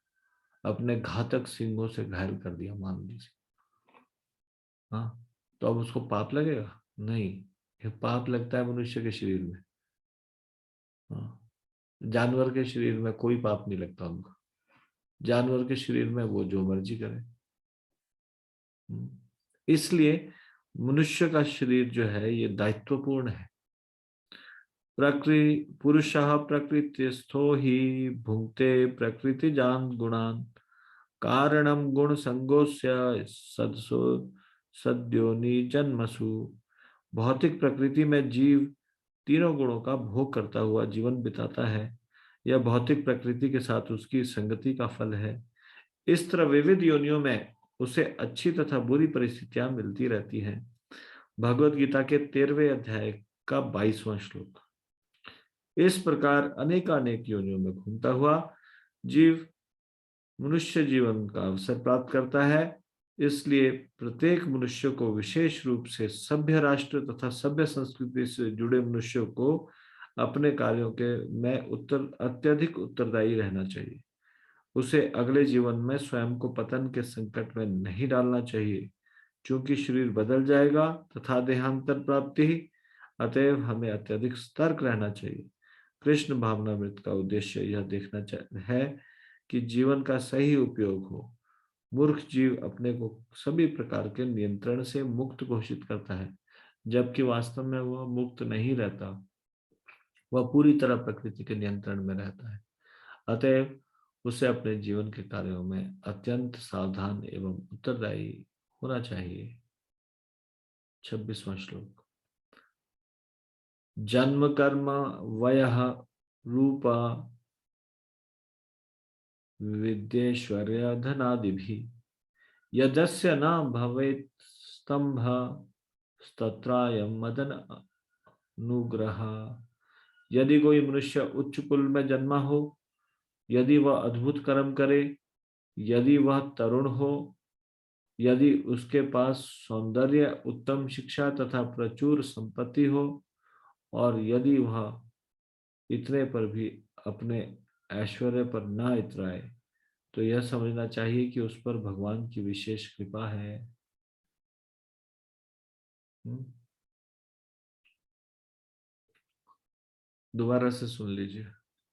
अपने घातक सींगों से घायल कर दिया मान लीजिए, हाँ, तो अब उसको पाप लगेगा? नहीं, ये पाप लगता है मनुष्य के शरीर में। हाँ, जानवर के शरीर में कोई पाप नहीं लगता उनको, जानवर के शरीर में वो जो मर्जी करे। इसलिए मनुष्य का शरीर जो है ये दायित्वपूर्ण है। प्रकृति पुरुषः प्रकृतिस्थो ही भुंक्ते प्रकृति जान गुणान, कारणम गुण संगोस्य सदसो सद्योनि जन्मसु। भौतिक प्रकृति में जीव तीनों गुणों का भोग करता हुआ जीवन बिताता है, यह भौतिक प्रकृति के साथ उसकी संगति का फल है। इस तरह विविध योनियों में उसे अच्छी तथा बुरी परिस्थितियां मिलती रहती हैं। भगवत गीता के 13वें अध्याय का 22वां श्लोक। इस प्रकार अनेकानेक योनियों में घूमता हुआ जीव मनुष्य जीवन का अवसर प्राप्त करता है। इसलिए प्रत्येक मनुष्य को, विशेष रूप से सभ्य राष्ट्र तथा सभ्य संस्कृति से जुड़े मनुष्यों को, अपने कार्यों के में अत्यधिक उत्तरदायी रहना चाहिए। उसे अगले जीवन में स्वयं को पतन के संकट में नहीं डालना चाहिए, क्योंकि शरीर बदल जाएगा तथा देहांतर प्राप्ति ही। अतएव हमें अत्यधिक सतर्क रहना चाहिए। कृष्ण भावनामृत का उद्देश्य यह देखना है कि जीवन का सही उपयोग हो। मूर्ख जीव अपने को सभी प्रकार के नियंत्रण से मुक्त घोषित करता है, जबकि वास्तव में वह मुक्त नहीं रहता, वह पूरी तरह प्रकृति के नियंत्रण में रहता है। अतएव उसे अपने जीवन के कार्यों में अत्यंत सावधान एवं उत्तरदायी होना चाहिए। 26वां श्लोक। जन्म कर्म वयः रूप विद्येश्वर्य धनादिभिः यदस्य न भवेत् स्तंभ तत्रायं मदन अनुग्रह। यदि कोई मनुष्य उच्च कुल में जन्मा हो, यदि वह अद्भुत कर्म करे, यदि वह तरुण हो, यदि उसके पास सौंदर्य, उत्तम शिक्षा तथा प्रचुर संपत्ति हो, और यदि वह इतने पर भी अपने ऐश्वर्य पर ना इतराए, तो यह समझना चाहिए कि उस पर भगवान की विशेष कृपा है। हम्म? दोबारा से सुन लीजिए,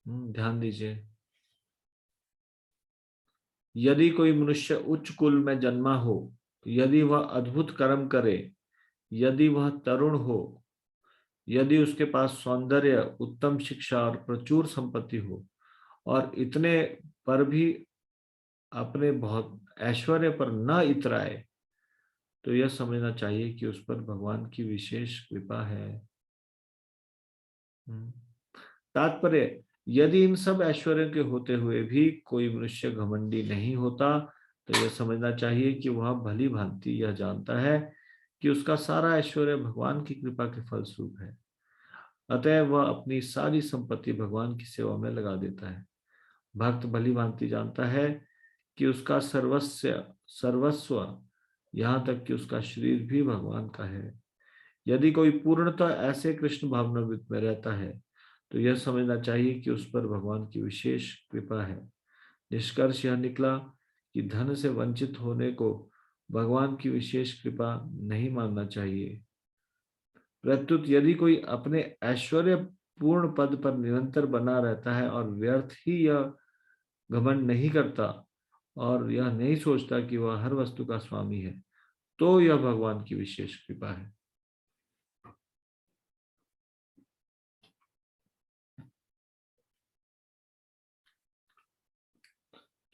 ध्यान दीजिए। यदि कोई मनुष्य उच्च कुल में जन्मा हो, यदि वह अद्भुत कर्म करे, यदि वह तरुण हो, यदि उसके पास सौंदर्य, उत्तम शिक्षा और प्रचुर संपत्ति हो, और इतने पर भी अपने बहुत ऐश्वर्य पर न इतराए, तो यह समझना चाहिए कि उस पर भगवान की विशेष कृपा है। हम्म। तात्पर्य, यदि इन सब ऐश्वर्य के होते हुए भी कोई मनुष्य घमंडी नहीं होता, तो यह समझना चाहिए कि वह भली भांति यह जानता है कि उसका सारा ऐश्वर्य भगवान की कृपा के फलस्वरूप है। अतः वह अपनी सारी संपत्ति भगवान की सेवा में लगा देता है। भक्त भली भांति जानता है कि उसका सर्वस्व, यहाँ तक कि उसका शरीर भी भगवान का है। यदि कोई पूर्णतः ऐसे कृष्ण भावनामृत में रहता है, तो यह समझना चाहिए कि उस पर भगवान की विशेष कृपा है। निष्कर्ष यह निकला कि धन से वंचित होने को भगवान की विशेष कृपा नहीं मानना चाहिए। प्रत्युत यदि कोई अपने ऐश्वर्य पूर्ण पद पर निरंतर बना रहता है और व्यर्थ ही यह घमंड नहीं करता, और यह नहीं सोचता कि वह हर वस्तु का स्वामी है, तो यह भगवान की विशेष कृपा है।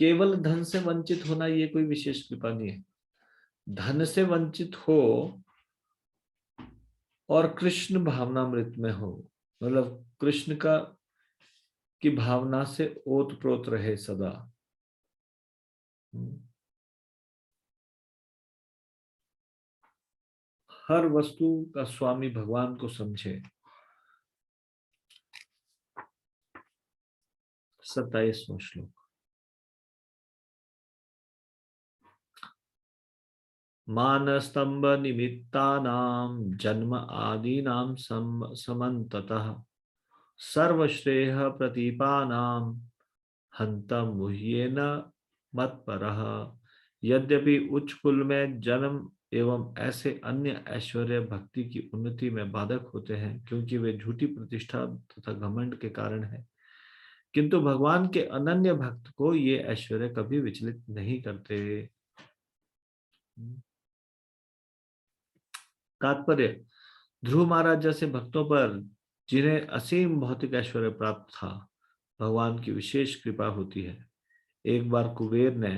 केवल धन से वंचित होना ये कोई विशेष कृपा नहीं है। धन से वंचित हो और कृष्ण भावनामृत में हो, मतलब कृष्ण का की भावना से ओत प्रोत रहे सदा। हर वस्तु का स्वामी भगवान को समझे। 27वां श्लोक। मानस्तंभ निमित्तानां जन्म आदीनां समन्ततः सर्वश्रेयः प्रतीपानां हंता मुह्येन मत्परः। यद्यपि उच्च कुल में जन्म एवं ऐसे अन्य ऐश्वर्य भक्ति की उन्नति में बाधक होते हैं, क्योंकि वे झूठी प्रतिष्ठा तथा घमंड के कारण है, किंतु भगवान के अनन्य भक्त को ये ऐश्वर्य कभी विचलित नहीं करते। तात्पर्य, ध्रुव महाराज जैसे भक्तों पर, जिन्हें असीम भौतिक ऐश्वर्य प्राप्त था, भगवान की विशेष कृपा होती है। एक बार कुबेर ने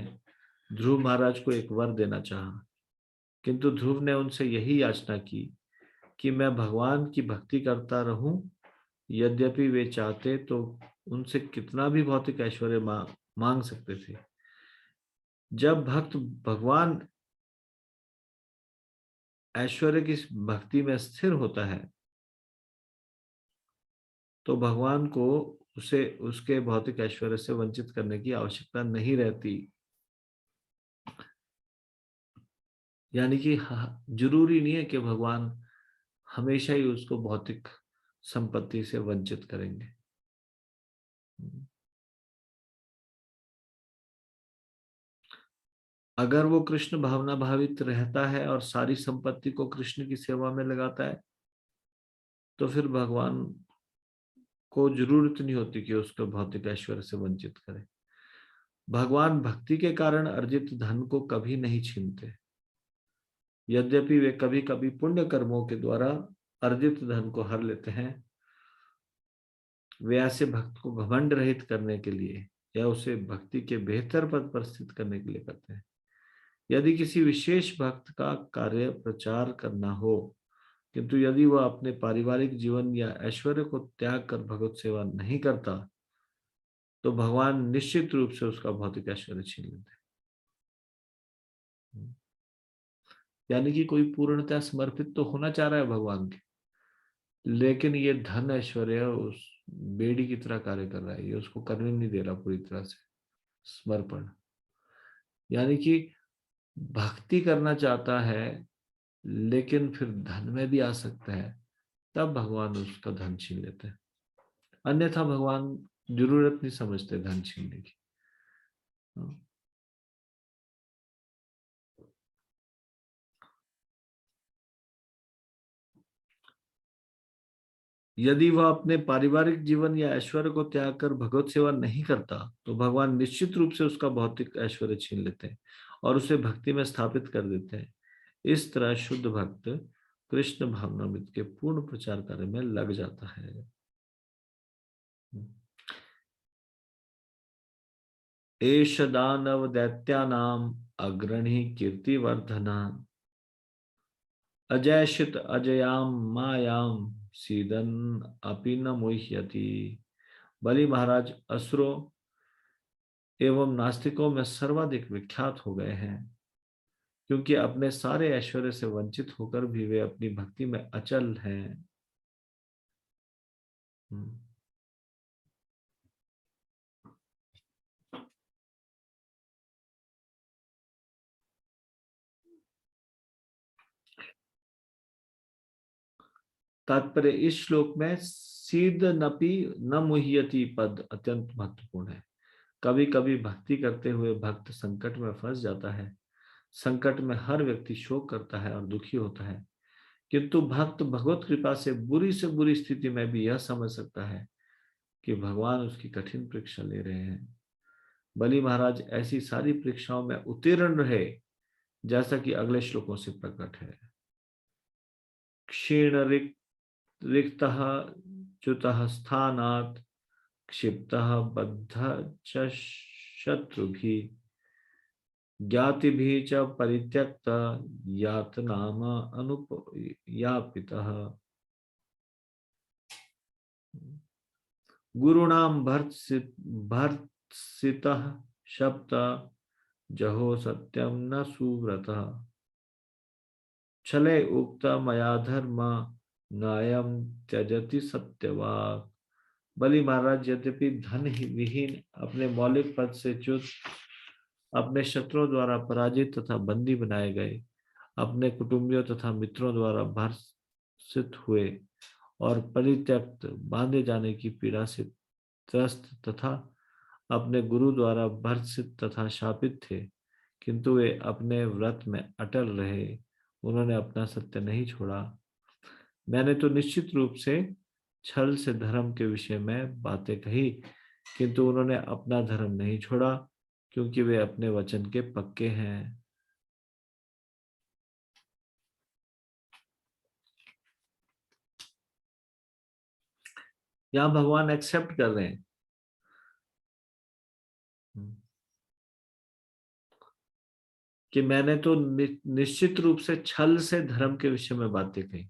ध्रुव महाराज को एक वर देना चाहा, किंतु ध्रुव ने उनसे यही याचना की कि मैं भगवान की भक्ति करता रहूं। यद्यपि वे चाहते तो उनसे कितना भी भौतिक ऐश्वर्य मांग सकते थे। जब भक्त भगवान ऐश्वर्य की भक्ति में स्थिर होता है, तो भगवान को उसे उसके भौतिक ऐश्वर्य से वंचित करने की आवश्यकता नहीं रहती। यानी कि जरूरी नहीं है कि भगवान हमेशा ही उसको भौतिक संपत्ति से वंचित करेंगे। अगर वो कृष्ण भावना भावित रहता है और सारी संपत्ति को कृष्ण की सेवा में लगाता है, तो फिर भगवान को जरूरत नहीं होती कि उसको भौतिक ऐश्वर्य से वंचित करे। भगवान भक्ति के कारण अर्जित धन को कभी नहीं छीनते। यद्यपि वे कभी कभी पुण्य कर्मों के द्वारा अर्जित धन को हर लेते हैं, वे ऐसे भक्त को घमंड रहित करने के लिए या उसे भक्ति के बेहतर पद पर स्थित करने के लिए करते हैं। यदि किसी विशेष भक्त का कार्य प्रचार करना हो, किंतु यदि वह अपने पारिवारिक जीवन या ऐश्वर्य को त्याग कर भगवत सेवा नहीं करता, तो भगवान निश्चित रूप से उसका भौतिक ऐश्वर्य छीन लेते हैं। यानी कि कोई पूर्णतः समर्पित तो होना चाह रहा है भगवान के, लेकिन ये धन ऐश्वर्य उस बेड़ी की तरह कार्य कर रहा है, ये उसको करने नहीं दे रहा पूरी तरह से समर्पण। यानी कि भक्ति करना चाहता है लेकिन फिर धन में भी आ सकता है, तब भगवान उसका धन छीन लेते हैं। अन्यथा भगवान जरूरत नहीं समझते धन छीनने की। यदि वह अपने पारिवारिक जीवन या ऐश्वर्य को त्याग कर भगवत सेवा नहीं करता तो भगवान निश्चित रूप से उसका भौतिक ऐश्वर्य छीन लेते हैं और उसे भक्ति में स्थापित कर देते हैं। इस तरह शुद्ध भक्त कृष्ण भावनामृत के पूर्ण प्रचार कार्य में लग जाता है। एष दानव दैत्यानाम अग्रणी कीर्तिवर्धना अजयशित अजयाम मायाम सीदन अपि न मुह्यति। बलि महाराज असुरों एवं नास्तिकों में सर्वाधिक विख्यात हो गए हैं, क्योंकि अपने सारे ऐश्वर्य से वंचित होकर भी वे अपनी भक्ति में अचल हैं। तात्पर्य इस श्लोक में सीध नपि न मुह्यति पद अत्यंत महत्वपूर्ण है। कभी कभी भक्ति करते हुए भक्त संकट में फंस जाता है। संकट में हर व्यक्ति शोक करता है और दुखी होता है, किंतु भक्त भगवत कृपा से बुरी स्थिति में भी यह समझ सकता है कि भगवान उसकी कठिन परीक्षा ले रहे हैं। बलि महाराज ऐसी सारी परीक्षाओं में उत्तीर्ण रहे, जैसा कि अगले श्लोकों से प्रकट है। क्षीण रिक्तः च्युतः स्थानात् क्षिप्तः बद्धः च शत्रुभिः ज्ञातिभिः च परित्यक्तः यातनाम अनुपयापितः। गुरुणाम भर्त्सितः शब्द जहो सत्यम न सुव्रतः छले उक्त मया धर्म नायम त्यजति सत्यवाक। बलि महाराज यद्यपि धन विहीन अपने मौलिक पद से च्युत, अपने शत्रुओं द्वारा पराजित तथा बंदी बनाए गए, अपने कुटुंबियों तथा मित्रों द्वारा भर्त्सित हुए और परित्यक्त बांधे जाने की पीड़ा से त्रस्त तथा अपने गुरु द्वारा भर्त्सित तथा शापित थे, किंतु वे अपने व्रत में अटल रहे। उन्होंने अपना सत्य नहीं छोड़ा। मैंने तो निश्चित रूप से छल से धर्म के विषय में बातें कही, किंतु उन्होंने अपना धर्म नहीं छोड़ा, क्योंकि वे अपने वचन के पक्के हैं। यहां भगवान एक्सेप्ट कर रहे हैं कि मैंने तो निश्चित रूप से छल से धर्म के विषय में बातें कही,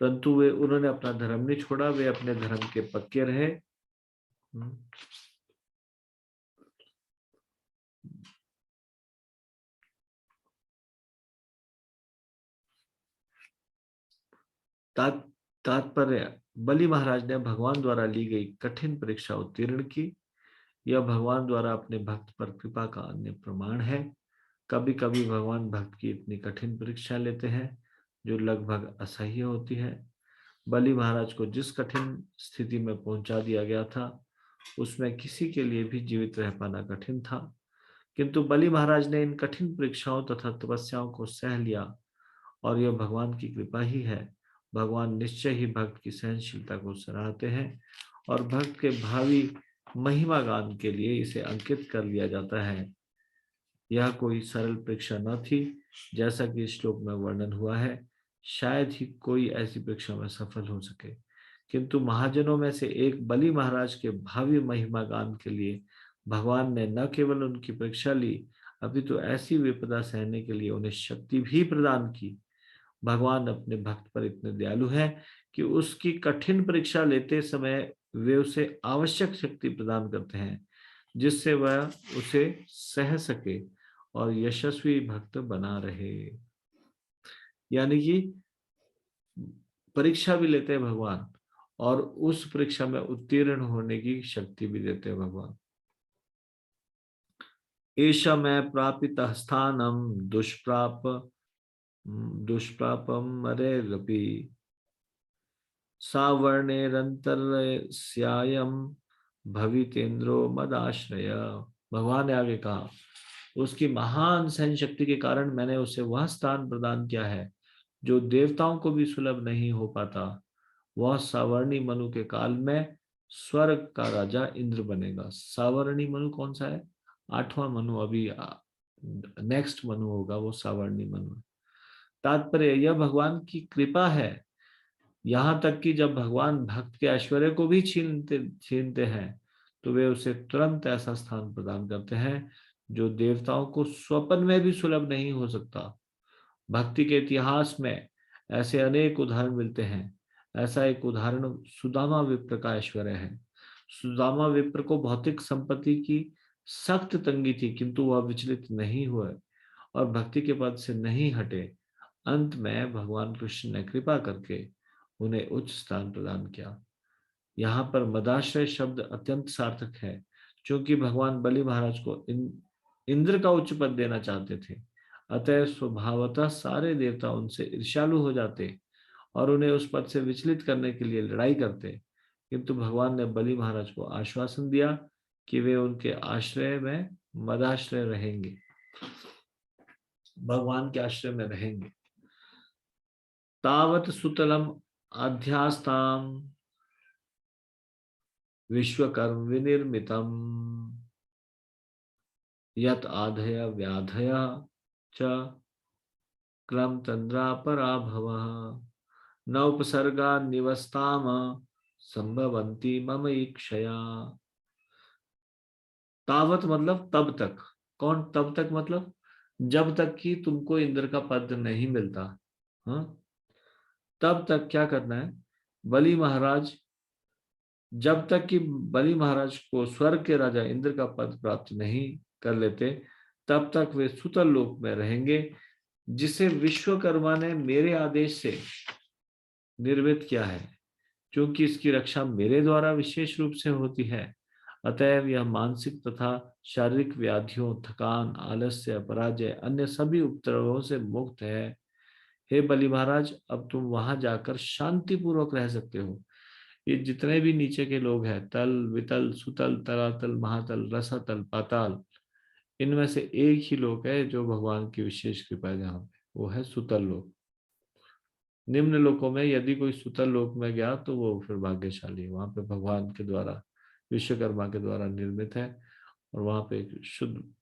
परंतु वे उन्होंने अपना धर्म नहीं छोड़ा, वे अपने धर्म के पक्के रहे। तात्पर्य बलि महाराज ने भगवान द्वारा ली गई कठिन परीक्षा उत्तीर्ण की। यह भगवान द्वारा अपने भक्त पर कृपा का अन्य प्रमाण है। कभी कभी भगवान भक्त की इतनी कठिन परीक्षा लेते हैं जो लगभग असह्य होती है। बलि महाराज को जिस कठिन स्थिति में पहुंचा दिया गया था, उसमें किसी के लिए भी जीवित रह पाना कठिन था, किंतु बलि महाराज ने इन कठिन परीक्षाओं तथा तपस्याओं को सह लिया, और यह भगवान की कृपा ही है। भगवान निश्चय ही भक्त की सहनशीलता को सराहते हैं और भक्त के भावी महिमा गान के लिए इसे अंकित कर लिया जाता है। यह कोई सरल परीक्षा न थी, जैसा कि इस श्लोक में वर्णन हुआ है। शायद ही कोई ऐसी परीक्षा में सफल हो सके, किंतु महाजनों में से एक बलि महाराज के भावी महिमा गान के लिए भगवान ने न केवल उनकी परीक्षा ली, अभी तो ऐसी विपदा सहने के लिए उन्हें शक्ति भी प्रदान की। भगवान अपने भक्त पर इतने दयालु हैं कि उसकी कठिन परीक्षा लेते समय वे उसे आवश्यक शक्ति प्रदान करते हैं, जिससे वह उसे सह सके और यशस्वी भक्त बना रहे। यानी कि परीक्षा भी लेते हैं भगवान, और उस परीक्षा में उत्तीर्ण होने की शक्ति भी देते हैं भगवान। एष मैं प्रापितः स्थानम दुष्प्रापम मरेरपि सावर्णेरंतरस्यायम भवितेन्द्रो मदाश्रय। भगवान ने आगे कहा, उसकी महान सहन शक्ति के कारण मैंने उसे वह स्थान प्रदान किया है जो देवताओं को भी सुलभ नहीं हो पाता। वह सावर्णी मनु के काल में स्वर्ग का राजा इंद्र बनेगा। सावर्णी मनु कौन सा है? 8वां मनु, अभी नेक्स्ट मनु होगा, वो सावर्णी मनु है। तात्पर्य, यह भगवान की कृपा है। यहाँ तक कि जब भगवान भक्त के ऐश्वर्य को भी छीनते छीनते हैं तो वे उसे तुरंत ऐसा स्थान प्रदान करते हैं जो देवताओं को स्वप्न में भी सुलभ नहीं हो सकता। भक्ति के इतिहास में ऐसे अनेक उदाहरण मिलते हैं। ऐसा एक उदाहरण सुदामा विप्र का ऐश्वर्य है। सुदामा विप्र को भौतिक संपत्ति की सख्त तंगी थी, किंतु वह विचलित नहीं हुए और भक्ति के पद से नहीं हटे। अंत में भगवान कृष्ण ने कृपा करके उन्हें उच्च स्थान प्रदान किया। यहाँ पर मदाश्रय शब्द अत्यंत सार्थक है, क्योंकि भगवान बलि महाराज को इंद्र का उच्च पद देना चाहते थे। अतः स्वभावतः सारे देवता उनसे ईर्ष्यालु हो जाते और उन्हें उस पद से विचलित करने के लिए लड़ाई करते, किंतु भगवान ने बलि महाराज को आश्वासन दिया कि वे उनके आश्रय में मदाश्रय रहेंगे, भगवान के आश्रय में रहेंगे। तावत सुतलम अध्यास्ताम विश्वकर्म विनिर्मितम यत आधय व्याधय च क्रम तंद्रा पराभवः न उपसर्गा निवस्ताम संभवंती मम इक्षया। तावत मतलब तब तक। कौन तब तक? मतलब जब तक कि तुमको इंद्र का पद नहीं मिलता। हाँ, तब तक क्या करना है? बलि महाराज, जब तक कि बलि महाराज को स्वर्ग के राजा इंद्र का पद प्राप्त नहीं कर लेते, तब तक वे सुतल लोक में रहेंगे, जिसे विश्वकर्मा ने मेरे आदेश से निर्मित किया है। क्योंकि इसकी रक्षा मेरे द्वारा विशेष रूप से होती है, अतएव यह मानसिक तथा शारीरिक व्याधियों, थकान, आलस्य, पराजय, अन्य सभी उपद्रवों से मुक्त है। हे बलि महाराज, अब तुम वहां जाकर शांति पूर्वक रह सकते हो। ये जितने भी नीचे के लोग हैं, तल, वितल, सुतल, तलातल, महातल, रसातल, पाताल, इनमें से एक ही लोक है जो भगवान की विशेष कृपा है जहाँ पे, वो है सुतल लोक। निम्न लोकों में यदि कोई सुतल लोक में गया तो वो फिर भाग्यशाली है। वहां पे भगवान के द्वारा, विश्वकर्मा के द्वारा निर्मित है और वहां पे एक शुद्ध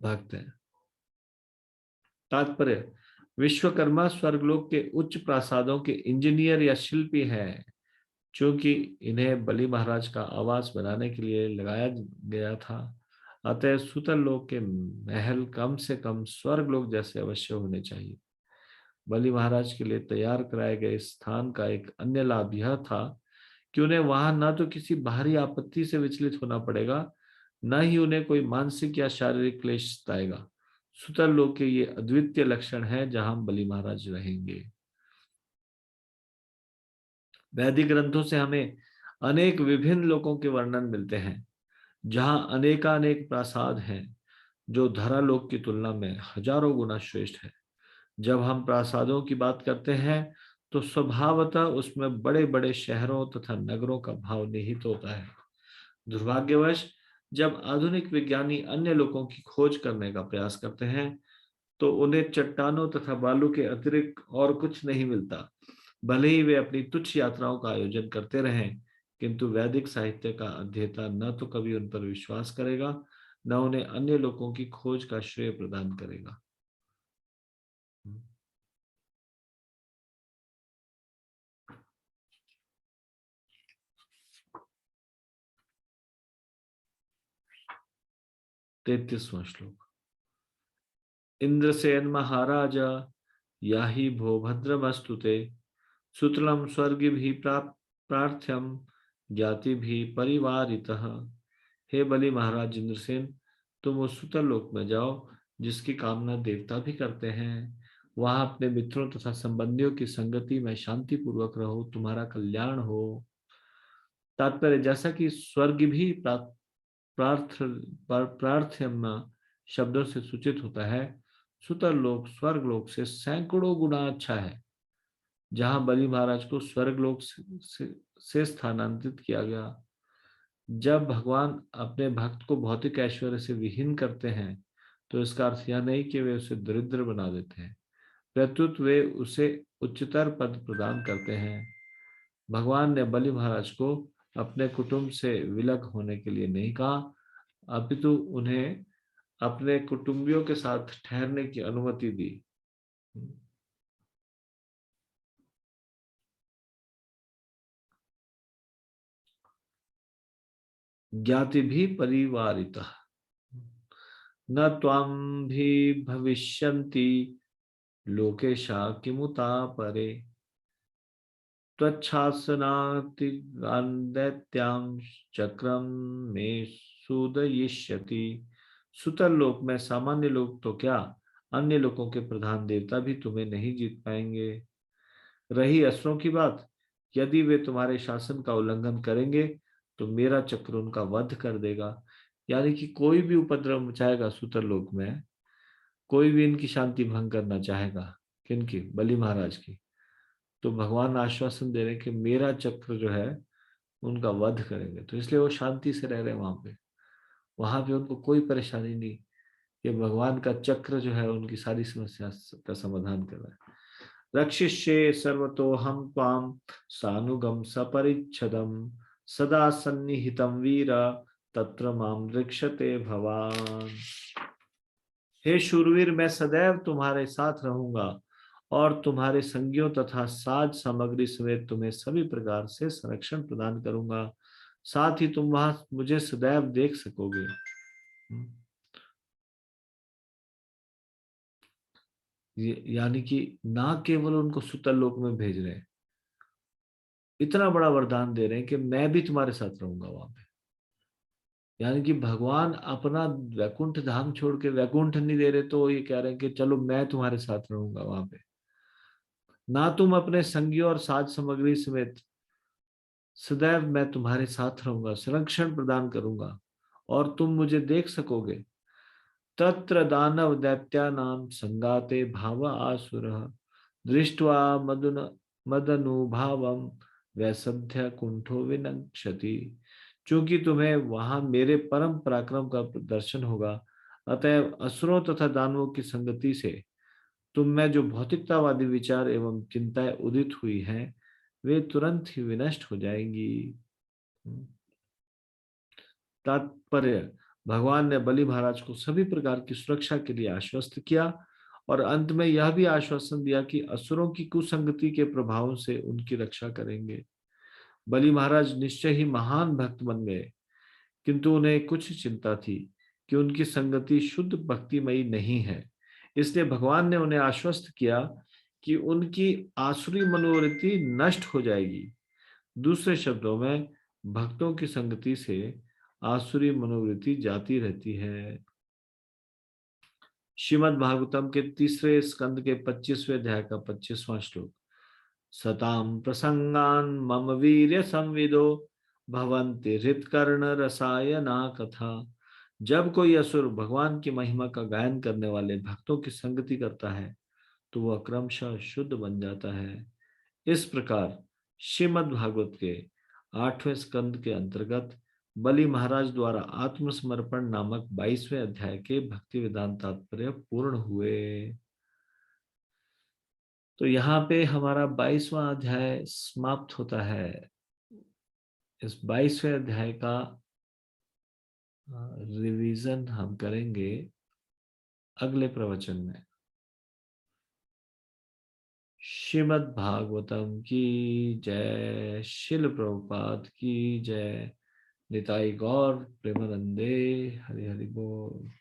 भक्त है। तात्पर्य, विश्वकर्मा स्वर्गलोक के उच्च प्रासादों के इंजीनियर या शिल्पी हैं, क्योंकि इन्हें बलि महाराज का आवास बनाने के लिए लगाया गया था। अतः सुतल लोक के महल कम से कम स्वर्ग लोक जैसे अवश्य होने चाहिए। बलि महाराज के लिए तैयार कराए गए स्थान का एक अन्य लाभ यह था कि उन्हें वहां न तो किसी बाहरी आपत्ति से विचलित होना पड़ेगा, न ही उन्हें कोई मानसिक या शारीरिक क्लेश सताएगा। सुतल लोक के ये अद्वितीय लक्षण है जहां बलि महाराज रहेंगे। वैदिक ग्रंथों से हमें अनेक विभिन्न लोकों के वर्णन मिलते हैं, जहां अनेकानेक प्रासाद हैं जो धरालोक की तुलना में हजारों गुना श्रेष्ठ है। जब हम प्रासादों की बात करते हैं तो स्वभावतः उसमें बड़े बड़े शहरों तथा नगरों का भाव निहित होता है। दुर्भाग्यवश जब आधुनिक विज्ञानी अन्य लोकों की खोज करने का प्रयास करते हैं तो उन्हें चट्टानों तथा बालू के अतिरिक्त और कुछ नहीं मिलता। भले ही वे अपनी तुच्छ यात्राओं का आयोजन करते रहें, किंतु वैदिक साहित्य का अध्येता न तो कभी उन पर विश्वास करेगा, न उन्हें अन्य लोगों की खोज का श्रेय प्रदान करेगा। 33वां श्लोक। इंद्रसेन महाराज याहि भो भद्रमस्तुते सुतलम स्वर्ग भी प्रार्थ्यम ज्ञाति भी परिवारितः। हे बलि महाराज इंद्रसेन, तुम उस सुतल लोक में जाओ जिसकी कामना देवता भी करते हैं। वहां अपने मित्रों तथा संबंधियों की संगति में शांति पूर्वक रहो, तुम्हारा कल्याण हो। तात्पर्य, जैसा कि स्वर्ग भी प्रार्थ प्रार्थ्यम शब्दों से सूचित होता है, सुतर लोक स्वर्ग लोक से सैकड़ों गुना अच्छा है। जहां बलि महाराज को स्वर्ग लोक से स्थानांतरित किया गया। जब भगवान अपने भक्त को भौतिक ऐश्वर्य से विहीन करते हैं, तो इसका अर्थ यह नहीं कि वे उसे दरिद्र बना देते हैं, प्रत्युत वे उसे उच्चतर पद प्रदान करते हैं। भगवान ने बलि महाराज को अपने कुटुंब से विलग होने के लिए नहीं कहा, अपितु उन्हें अपने कुटुंबियों के साथ ठहरने की अनुमति दी। ज्ञाति भी परिवारिता न त्वां भी भविष्यन्ति लोकेशा किमुता परे त्वच्छासनातिदैत्यां चक्रम में सुदयिष्यति। सुतर लोक में सामान्य लोग तो क्या, अन्य लोगों के प्रधान देवता भी तुम्हें नहीं जीत पाएंगे। रही असुरों की बात, यदि वे तुम्हारे शासन का उल्लंघन करेंगे तो मेरा चक्र उनका वध कर देगा। यानी कि कोई भी उपद्रव मचाएगा सुतर लोक में, कोई भी इनकी शांति भंग करना चाहेगा, किनकी, बलि महाराज की, तो भगवान आश्वासन दे रहे हैं कि मेरा चक्र जो है उनका वध करेंगे। तो इसलिए वो शांति से रह रहे हैं वहां पे। वहां पे उनको कोई परेशानी नहीं, ये भगवान का चक्र जो है उनकी सारी समस्या का समाधान कर रहा है। रक्षिष्ये सर्वतो हम त्वाम सानुगम सपरिच्छदम सदा सन्निहितम वीर तत्र माम रक्षते भवान। हे शूरवीर, मैं सदैव तुम्हारे साथ रहूंगा और तुम्हारे संगियों तथा साज सामग्री समेत तुम्हें सभी प्रकार से संरक्षण प्रदान करूंगा। साथ ही तुम वहां मुझे सदैव देख सकोगे। यानी कि ना केवल उनको सुतल लोक में भेज रहे हैं, इतना बड़ा वरदान दे रहे हैं कि मैं भी तुम्हारे साथ रहूंगा वहां पे। यानी कि भगवान अपना वैकुंठ धाम छोड़ के, वैकुंठ नहीं दे रहे तो ये कह रहे हैं कि चलो मैं तुम्हारे साथ रहूंगा वहां पे। ना तुम अपने संगियों और साज सामग्री समेत, सदैव मैं तुम्हारे साथ रहूंगा, संरक्षण प्रदान करूंगा और तुम मुझे देख सकोगे। तत्र दानव दैत्यानां संगाते भाव आसुर दृष्ट्वा मदनुभावम वैसध्य कुंठो विनक्ष्यति। चूंकि तुम्हें वहां मेरे परम पराक्रम का दर्शन होगा, अतएव असुरों तथा दानवों की संगति से तुम में जो भौतिकतावादी विचार एवं चिंताएं उदित हुई हैं, वे तुरंत ही विनष्ट हो जाएंगी। तात्पर्य, भगवान ने बलि महाराज को सभी प्रकार की सुरक्षा के लिए आश्वस्त किया और अंत में यह भी आश्वासन दिया कि असुरों की कुसंगति के प्रभावों से उनकी रक्षा करेंगे। बलि महाराज निश्चय ही महान भक्त बन गए, किंतु उन्हें कुछ चिंता थी कि उनकी संगति शुद्ध भक्तिमयी नहीं है। इसलिए भगवान ने उन्हें आश्वस्त किया कि उनकी आसुरी मनोवृत्ति नष्ट हो जाएगी। दूसरे शब्दों में, भक्तों की संगति से आसुरी मनोवृत्ति जाती रहती है। श्रीमद् भागवतम के तीसरे स्कंद के 25वें अध्याय का 25वां श्लोक। सताम प्रसंगान मम वीर्य संविदो भवन्ति हृत्कर्ण रसायना कथा। जब कोई असुर भगवान की महिमा का गायन करने वाले भक्तों की संगति करता है, तो वह क्रमशः शुद्ध बन जाता है। इस प्रकार श्रीमद् भागवत के 8वें स्कंद के अंतर्गत बलि महाराज द्वारा आत्मसमर्पण नामक 22वें अध्याय के भक्ति वेदांत तात्पर्य पूर्ण हुए। तो यहाँ पे हमारा 22वां अध्याय समाप्त होता है। इस 22वें अध्याय का रिवीजन हम करेंगे अगले प्रवचन में। श्रीमद् भागवतम की जय, शिल प्रभुपाद की जय, निताई गौर प्रेमानंदे, हरि हरि बोल।